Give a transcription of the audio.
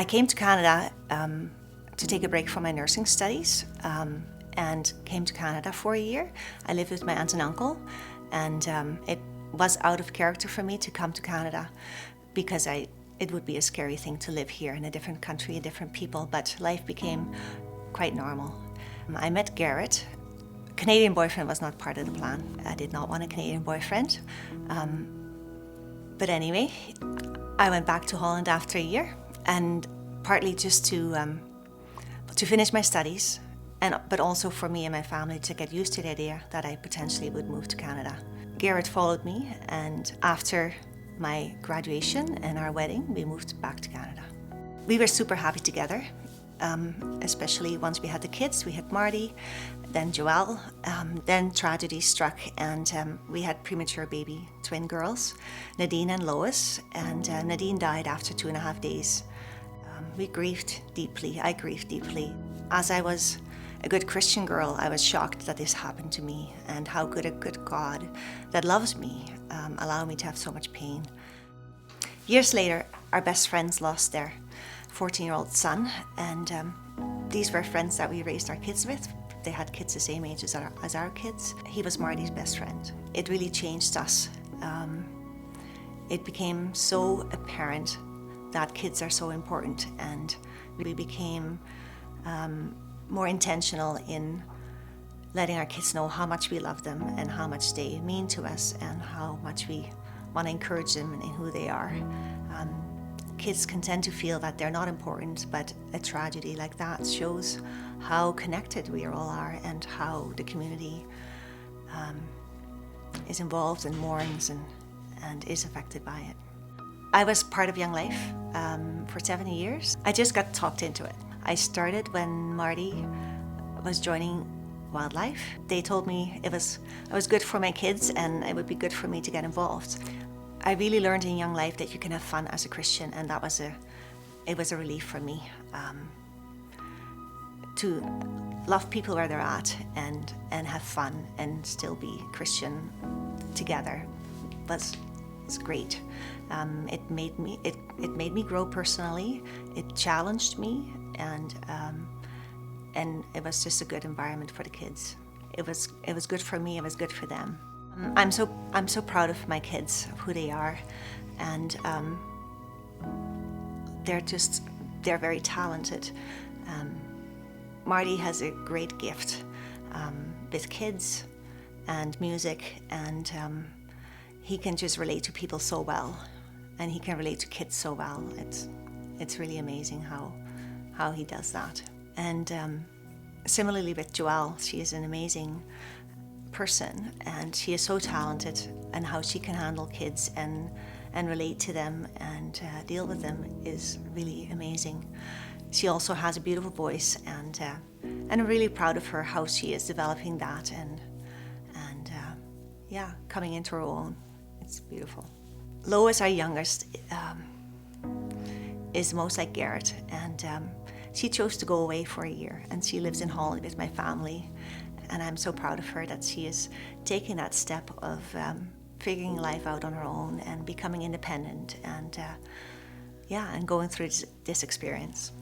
came to Canada to take a break from my nursing studies and came to Canada for a year. I lived with my aunt and uncle, and it was out of character for me to come to Canada because it would be a scary thing to live here in a different country, a different people, but life became quite normal. I met Garrett. Canadian boyfriend was not part of the plan. I did not want a Canadian boyfriend. But anyway, I went back to Holland after a year, and partly just to finish my studies, but also for me and my family to get used to the idea that I potentially would move to Canada. Garrett followed me, and after my graduation and our wedding, we moved back to Canada. We were super happy together, especially once we had the kids. We had Marty, then Joelle, then tragedy struck, and we had premature baby twin girls, Nadine and Lois, and Nadine died after 2.5 days. We grieved deeply. I grieved deeply. As I was a good Christian girl, I was shocked that this happened to me, and how could a good God that loves me allow me to have so much pain. Years later, our best friends lost their 14-year-old son, and these were friends that we raised our kids with. They had kids the same age as our kids. He was Marty's best friend. It really changed us. It became so apparent that kids are so important, and we became more intentional in letting our kids know how much we love them and how much they mean to us and how much we want to encourage them in who they are. Kids can tend to feel that they're not important, but a tragedy like that shows how connected we all are and how the community is involved and mourns and is affected by it. I was part of Young Life for 7 years. I just got talked into it. I started when Marty was joining wildlife. They told me it was good for my kids and it would be good for me to get involved. I really learned in Young Life that you can have fun as a Christian, and it was a relief for me to love people where they're at and have fun and still be Christian together. Was great. It made me grow personally. It challenged me, and it was just a good environment for the kids. It was good for me. It was good for them. I'm so proud of my kids, of who they are, and they're very talented. Marty has a great gift with kids and music, and he can just relate to people so well, and he can relate to kids so well. It's really amazing how he does that. And similarly with Joelle, she is an amazing person, and she is so talented, and how she can handle kids and relate to them and deal with them is really amazing. She also has a beautiful voice, and I'm really proud of her, how she is developing that and coming into her own. It's beautiful. Lois, our youngest, is most like Garrett, and she chose to go away for a year, and she lives in Holland with my family. And I'm so proud of her that she is taking that step of figuring life out on her own and becoming independent and going through this experience.